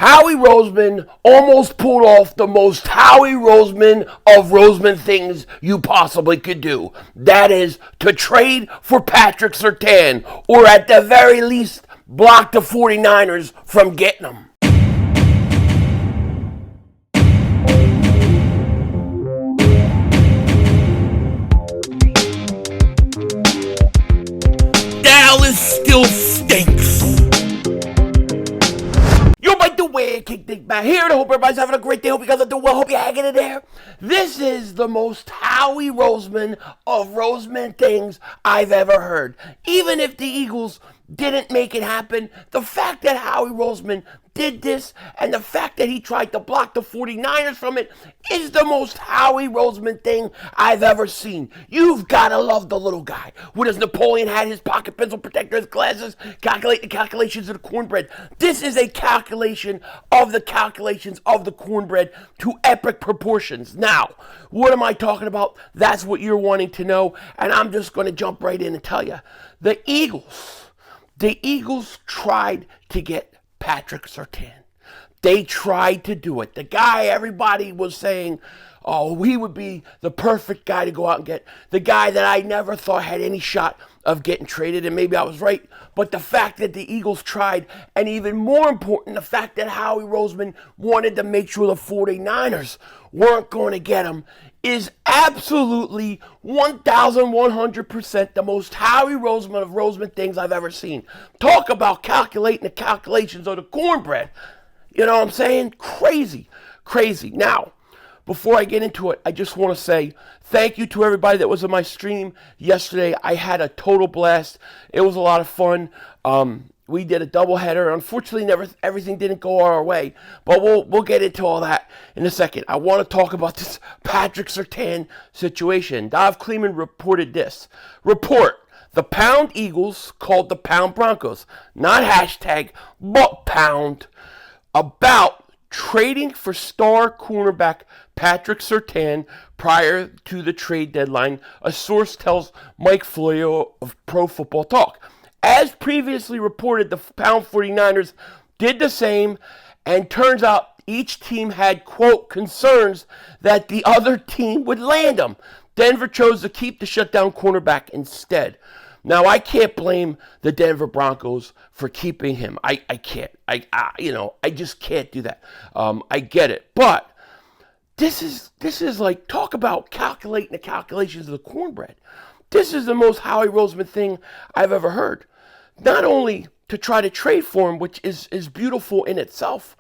Howie Roseman almost pulled off the most Howie Roseman of Roseman things you possibly could do. That is to trade for Patrick Surtain, or at the very least, block the 49ers from getting him. Dallas still stinks. Yo, by the way, Kick Dingbat here, and I hope everybody's having a great day. Hope you guys are doing well. Hope you're hanging in there. This is the most Howie Roseman of Roseman things I've ever heard. Even if the Eagles didn't make it happen, the fact that Howie Roseman did this and the fact that he tried to block the 49ers from it is the most Howie Roseman thing I've ever seen. You've got to love the little guy. With his Napoleon hat, his pocket pencil protector, his glasses, calculate the calculations of the cornbread. This is a calculation of the calculations of the cornbread to epic proportions. Now, what am I talking about? That's what you're wanting to know, and I'm just going to jump right in and tell you. The Eagles tried to get Patrick Surtain. They tried to do it. The guy everybody was saying, oh, he would be the perfect guy to go out and get. The guy that I never thought had any shot of getting traded, and maybe I was right. But the fact that the Eagles tried, and even more important, the fact that Howie Roseman wanted to make sure the 49ers weren't going to get him, is absolutely 1,100% the most Howie Roseman of Roseman things I've ever seen. Talk about calculating the calculations of the cornbread. You know what I'm saying? Crazy, crazy. Now, before I get into it, I just want to say thank you to everybody that was on my stream yesterday. I had a total blast. It was a lot of fun. We did a doubleheader. Unfortunately, everything didn't go our way, but we'll get into all that in a second. I want to talk about this Patrick Surtain situation. Dov Kleeman reported this. Report: the Pound Eagles called the Pound Broncos, not hashtag, but pound, about trading for star cornerback Patrick Surtain prior to the trade deadline, a source tells Mike Florio of Pro Football Talk. As previously reported, the Pound 49ers did the same, and turns out each team had, quote, concerns that the other team would land them. Denver chose to keep the shutdown cornerback instead. Now, I can't blame the Denver Broncos for keeping him. I can't. I just can't do that. I get it. But this is like, talk about calculating the calculations of the cornbread. This is the most Howie Roseman thing I've ever heard. Not only to try to trade for him, which is beautiful in itself,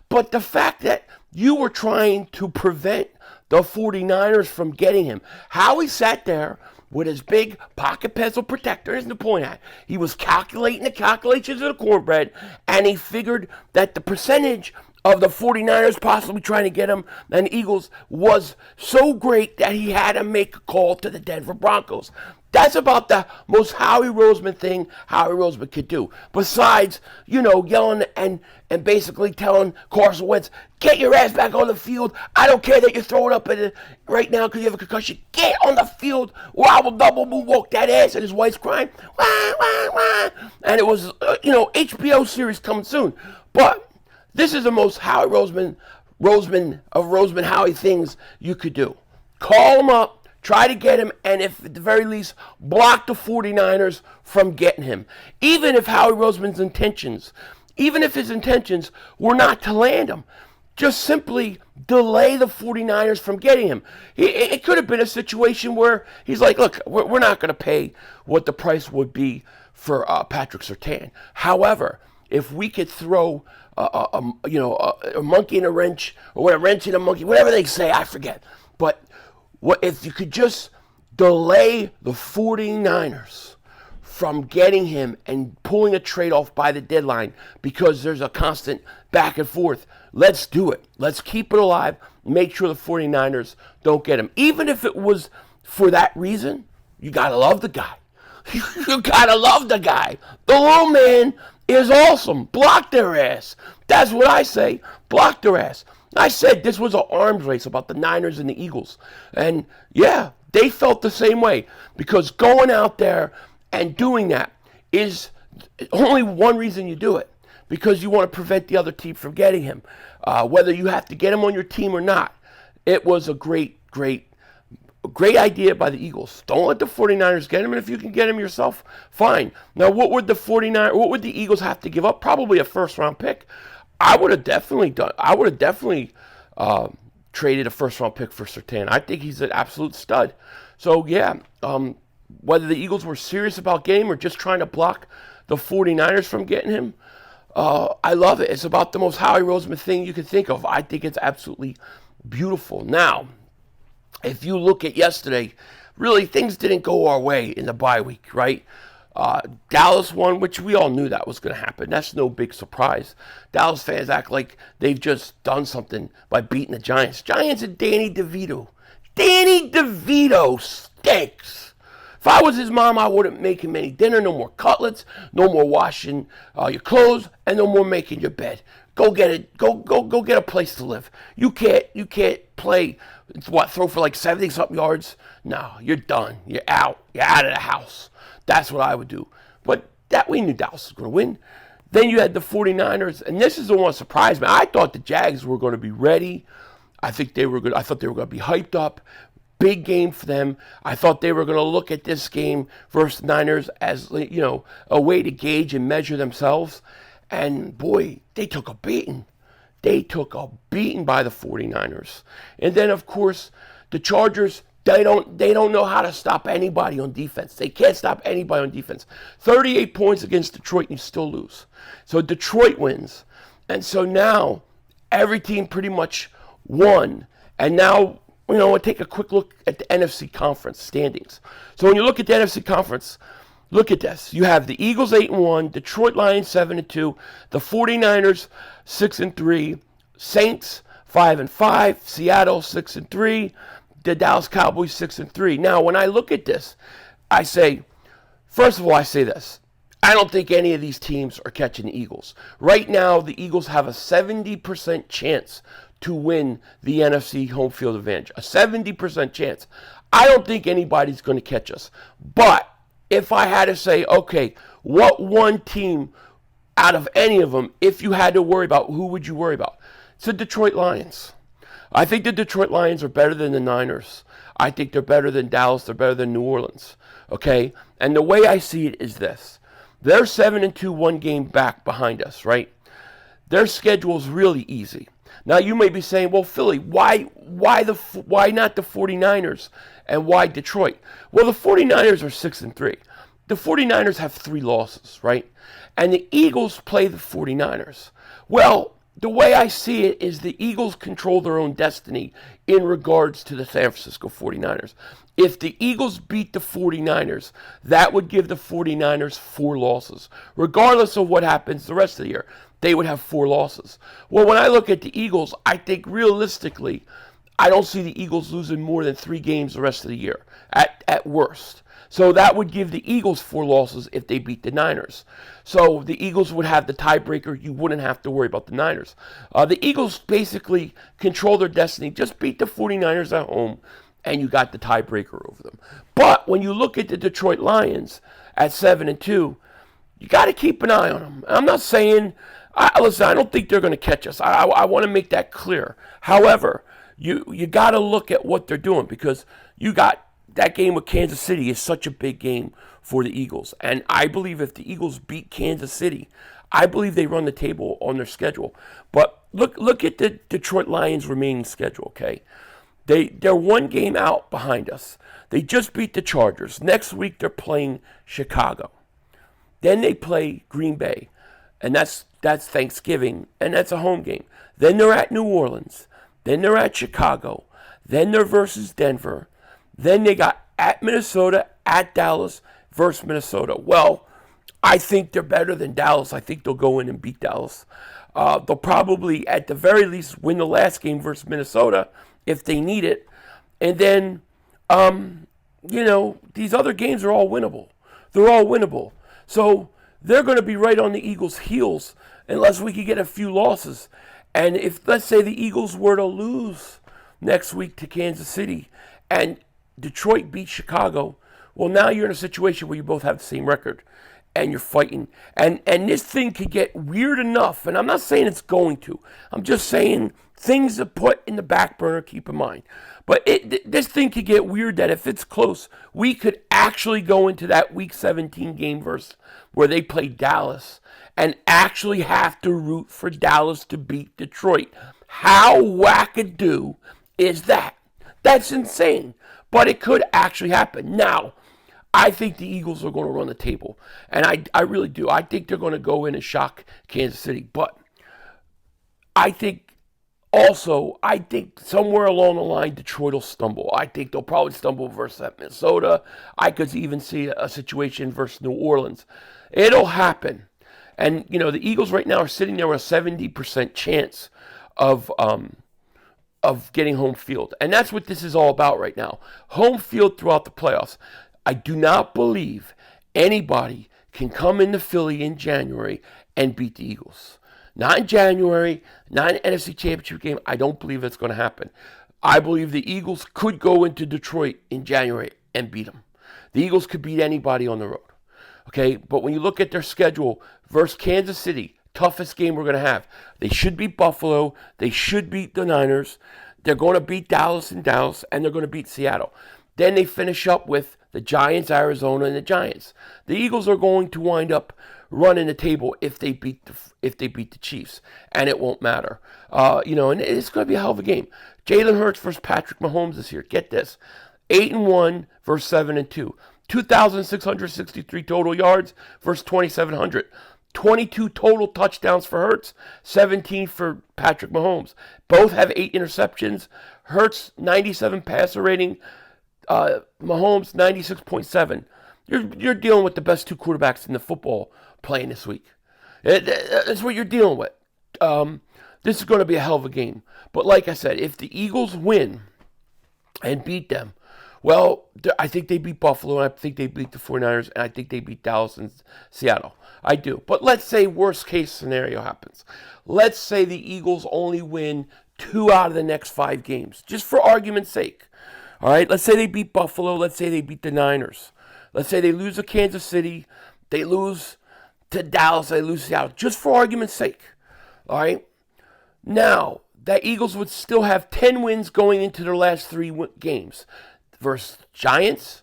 but the fact that you were trying to prevent the 49ers from getting him. Howie sat there with his big pocket pencil protector, his Napoleon hat. He was calculating the calculations of the cornbread, and he figured that the percentage of the 49ers possibly trying to get him and the Eagles was so great that he had to make a call to the Denver Broncos. That's about the most Howie Roseman thing Howie Roseman could do. Besides, yelling and basically telling Carson Wentz, get your ass back on the field. I don't care that you're throwing up at it right now because you have a concussion. Get on the field or I will double moonwalk that ass. And his wife's crying. Wah, wah, wah. And it was, HBO series coming soon. But this is the most Howie Roseman of Roseman Howie things you could do. Call him up. Try to get him, and if at the very least, block the 49ers from getting him. Even if Howie Roseman's intentions, even if his intentions were not to land him, just simply delay the 49ers from getting him. It could have been a situation where he's like, look, we're not going to pay what the price would be for Patrick Surtain. However, if we could throw a monkey in a wrench, or a wrench in a monkey, whatever they say, I forget. But what if you could just delay the 49ers from getting him and pulling a trade off by the deadline because there's a constant back and forth? Let's do it. Let's keep it alive. Make sure the 49ers don't get him. Even if it was for that reason, you got to love the guy. You got to love the guy. The little man is awesome. Block their ass. That's what I say. Block their ass. I said this was an arms race about the Niners and the Eagles. And yeah, they felt the same way. Because going out there and doing that is only one reason you do it. because you want to prevent the other team from getting him. Whether you have to get him on your team or not, it was a great idea by the Eagles. Don't let the 49ers get him, and if you can get him yourself, fine. Now, what would the Eagles have to give up? Probably a first-round pick. I would have definitely traded a first-round pick for Surtain. I think he's an absolute stud. So, yeah, whether the Eagles were serious about getting him or just trying to block the 49ers from getting him, I love it. It's about the most Howie Roseman thing you can think of. I think it's absolutely beautiful. Now, if you look at yesterday, really things didn't go our way in the bye week, right? Dallas won, which we all knew that was going to happen. That's no big surprise. Dallas fans act like they've just done something by beating the Giants. Giants and Danny DeVito. Danny DeVito stinks. If I was his mom, I wouldn't make him any dinner. No more cutlets, no more washing your clothes, and no more making your bed. Go get it. Go get a place to live. You can't play. Throw for like 70-something yards? No, you're done. You're out. You're out of the house. That's what I would do. But that we knew Dallas was going to win. Then you had the 49ers, and this is the one that surprised me. I thought the Jags were going to be ready. I thought they were going to be hyped up. Big game for them. I thought they were going to look at this game versus the Niners as, a way to gauge and measure themselves. And boy, they took a beating. They took a beating by the 49ers. And then, of course, the Chargers, they don't know how to stop anybody on defense. They can't stop anybody on defense. 38 points against Detroit, and you still lose. So Detroit wins. And so now every team pretty much won. And now, we'll take a quick look at the NFC Conference standings. So when you look at the NFC Conference, look at this. You have the Eagles 8-1, Detroit Lions 7-2, the 49ers 6-3, Saints 5-5, Seattle 6-3, the Dallas Cowboys 6-3. Now, when I look at this, I say, first of all, I say this. I don't think any of these teams are catching the Eagles. Right now, the Eagles have a 70% chance to win the NFC home field advantage. A 70% chance. I don't think anybody's going to catch us. But if I had to say, okay, what one team out of any of them, if you had to worry about, who would you worry about? It's the Detroit Lions. I think the Detroit Lions are better than the Niners. I think they're better than Dallas. They're better than New Orleans. Okay? And the way I see it is this. They're 7-2, one game back behind us, right? Their schedule's really easy. Now, you may be saying, well, Philly, why not the 49ers and why Detroit? Well, the 49ers are 6-3. The 49ers have 3 losses, right? And the Eagles play the 49ers. Well, the way I see it is the Eagles control their own destiny in regards to the San Francisco 49ers. If the Eagles beat the 49ers, that would give the 49ers 4 losses. Regardless of what happens the rest of the year, they would have 4 losses. Well, when I look at the Eagles, I think realistically, I don't see the Eagles losing more than 3 games the rest of the year, at worst. So that would give the Eagles 4 losses if they beat the Niners. So the Eagles would have the tiebreaker. You wouldn't have to worry about the Niners. The Eagles basically control their destiny. Just beat the 49ers at home, and you got the tiebreaker over them. But when you look at the Detroit Lions at 7-2, you got to keep an eye on them. I'm not saying, listen, I don't think they're going to catch us. I want to make that clear. However, you got to look at what they're doing, because you got that game with Kansas City is such a big game for the Eagles. And I believe if the Eagles beat Kansas City, I believe they run the table on their schedule. But look at the Detroit Lions' remaining schedule, okay? They're 1 game out behind us. They just beat the Chargers. Next week they're playing Chicago. Then they play Green Bay, and that's Thanksgiving, and that's a home game. Then they're at New Orleans. Then they're at Chicago. Then they're versus Denver. Then they got at Minnesota, at Dallas versus Minnesota. Well, I think they're better than Dallas. I think they'll go in and beat Dallas. They'll probably, at the very least, win the last game versus Minnesota if they need it. And then, these other games are all winnable. They're all winnable. So they're going to be right on the Eagles' heels unless we can get a few losses. And if, let's say, the Eagles were to lose next week to Kansas City and Detroit beats Chicago, well, now you're in a situation where you both have the same record. and you're fighting. And this thing could get weird enough, and I'm not saying it's going to. I'm just saying things to put in the back burner, keep in mind. But this thing could get weird that if it's close, we could actually go into that Week 17 game where they play Dallas and actually have to root for Dallas to beat Detroit. How wackadoo is that? That's insane. But it could actually happen. Now, I think the Eagles are going to run the table. And I really do. I think they're going to go in and shock Kansas City. But I think somewhere along the line, Detroit will stumble. I think they'll probably stumble versus Minnesota. I could even see a situation versus New Orleans. It'll happen. And, the Eagles right now are sitting there with a 70% chance of getting home field. And that's what this is all about right now. Home field throughout the playoffs. I do not believe anybody can come into Philly in January and beat the Eagles. Not in January, not in an NFC Championship game. I don't believe it's going to happen. I believe the Eagles could go into Detroit in January and beat them. The Eagles could beat anybody on the road. Okay, but when you look at their schedule versus Kansas City, toughest game we're going to have. They should beat Buffalo. They should beat the Niners. They're going to beat Dallas, and they're going to beat Seattle. Then they finish up with the Giants, Arizona, and the Giants. The Eagles are going to wind up running the table if they beat the Chiefs, and it won't matter. And it's going to be a hell of a game. Jalen Hurts versus Patrick Mahomes this year. Get this: 8-1 versus 7-2. 2,663 total yards versus 2,700. 22 total touchdowns for Hurts, 17 for Patrick Mahomes. Both have 8 interceptions. Hurts, 97 passer rating. Mahomes, 96.7. You're dealing with the best 2 quarterbacks in the football playing this week. That's what you're dealing with. This is going to be a hell of a game. But like I said, if the Eagles win and beat them, well, I think they beat Buffalo, and I think they beat the 49ers, and I think they beat Dallas and Seattle. I do. But let's say worst case scenario happens. Let's say the Eagles only win 2 out of the next 5 games, just for argument's sake. All right, let's say they beat Buffalo. Let's say they beat the Niners. Let's say they lose to Kansas City. They lose to Dallas. They lose to Seattle, just for argument's sake. All right. Now, the Eagles would still have 10 wins going into their last 3 games versus Giants,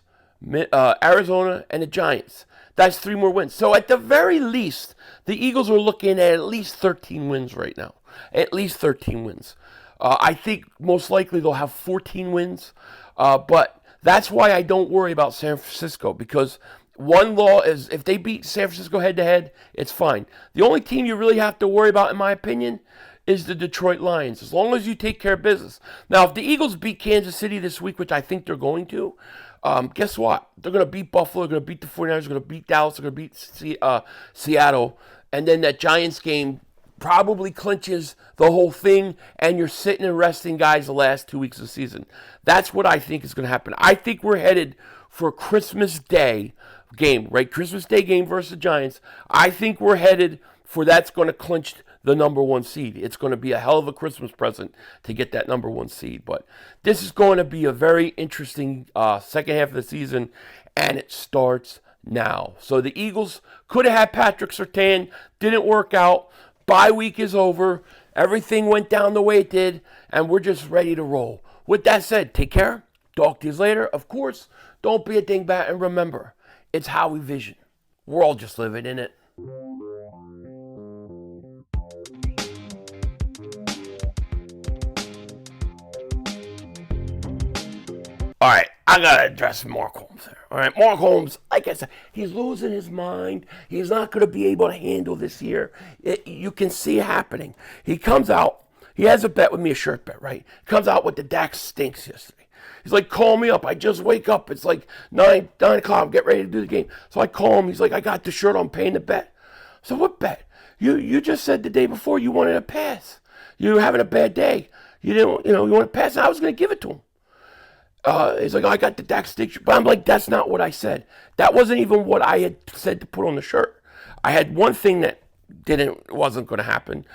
Arizona, and the Giants. That's 3 more wins. So at the very least, the Eagles are looking at least 13 wins right now. At least 13 wins. I think most likely they'll have 14 wins. But that's why I don't worry about San Francisco, because one law is if they beat San Francisco head-to-head, it's fine. The only team you really have to worry about, in my opinion, is the Detroit Lions, as long as you take care of business. Now, if the Eagles beat Kansas City this week, which I think they're going to, guess what? They're going to beat Buffalo, they're going to beat the 49ers, they're going to beat Dallas, they're going to beat Seattle, and then that Giants game probably clinches the whole thing, and you're sitting and resting guys the last 2 weeks of the season. That's what I think is going to happen. I think we're headed for a Christmas Day game, right? Christmas Day game versus the Giants. I think we're headed for that's going to clinch the number 1 seed. It's going to be a hell of a Christmas present to get that number 1 seed. But this is going to be a very interesting second half of the season, and it starts now. So the Eagles could have had Patrick Surtain, didn't work out. Bye week is over. Everything went down the way it did, and we're just ready to roll. With that said, take care. Talk to you later. Of course, don't be a dingbat, and remember, it's how we vision. We're all just living in it. All right, I got to address Mark Holmes here. All right, Mark Holmes, like I said, he's losing his mind. He's not going to be able to handle this year. You can see it happening. He comes out. He has a bet with me, a shirt bet, right? Comes out with the Dak stinks yesterday. He's like, call me up. I just wake up. It's like 9 o'clock. Get ready to do the game. So I call him. He's like, I got the shirt. I'm paying the bet. So what bet? You just said the day before you wanted a pass. You were having a bad day. You didn't, you wanted a pass. And I was going to give it to him. He's like, I got the Dak stick shirt. But I'm like, that's not what I said. That wasn't even what I had said to put on the shirt. I had one thing that wasn't going to happen.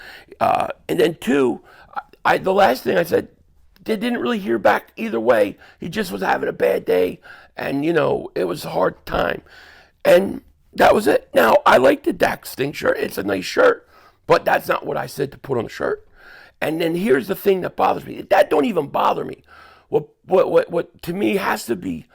And then 2, the last thing I said, they didn't really hear back either way. He just was having a bad day. And, it was a hard time. And That was it. Now, I like the Dak Sting shirt. It's a nice shirt, but that's not what I said to put on the shirt. And then here's the thing that bothers me. That don't even bother me. What to me has to be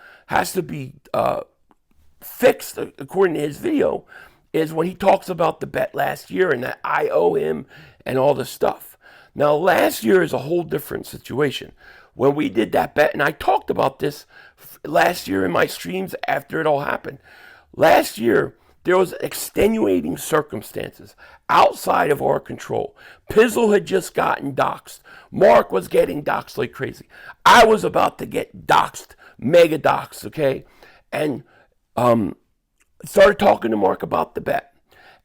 fixed according to his video is when he talks about the bet last year and that I owe him and all this stuff. Now, last year is a whole different situation. When we did that bet, and I talked about this last year in my streams after it all happened. Last year, there was extenuating circumstances outside of our control. Pizzle had just gotten doxxed. Mark was getting doxxed like crazy. I was about to get doxxed, mega doxxed, okay? And started talking to Mark about the bet.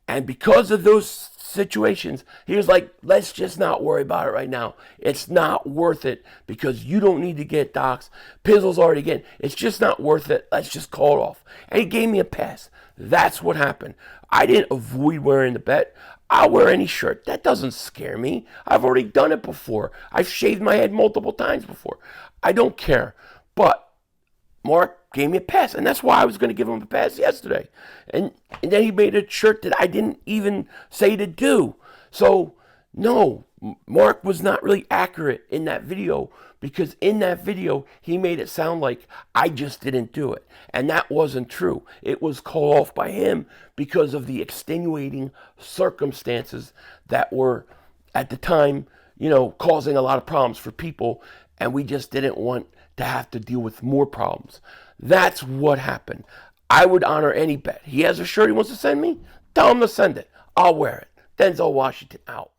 And because of those situations, he was like, let's just not worry about it right now. It's not worth it because you don't need to get doxxed. Pizzle's already getting, it's just not worth it. Let's just call it off. And he gave me a pass. That's what happened. I didn't avoid wearing the bet. I'll wear any shirt. That doesn't scare me. I've already done it before. I've shaved my head multiple times before. I don't care. But Mark gave me a pass, and that's why I was going to give him a pass yesterday. And then he made a shirt that I didn't even say to do. So, no, Mark was not really accurate in that video because in that video, he made it sound like I just didn't do it. And that wasn't true. It was called off by him because of the extenuating circumstances that were, at the time, causing a lot of problems for people, and we just didn't want to have to deal with more problems. That's what happened. I would honor any bet. He has a shirt he wants to send me? Tell him to send it. I'll wear it. Denzel Washington out.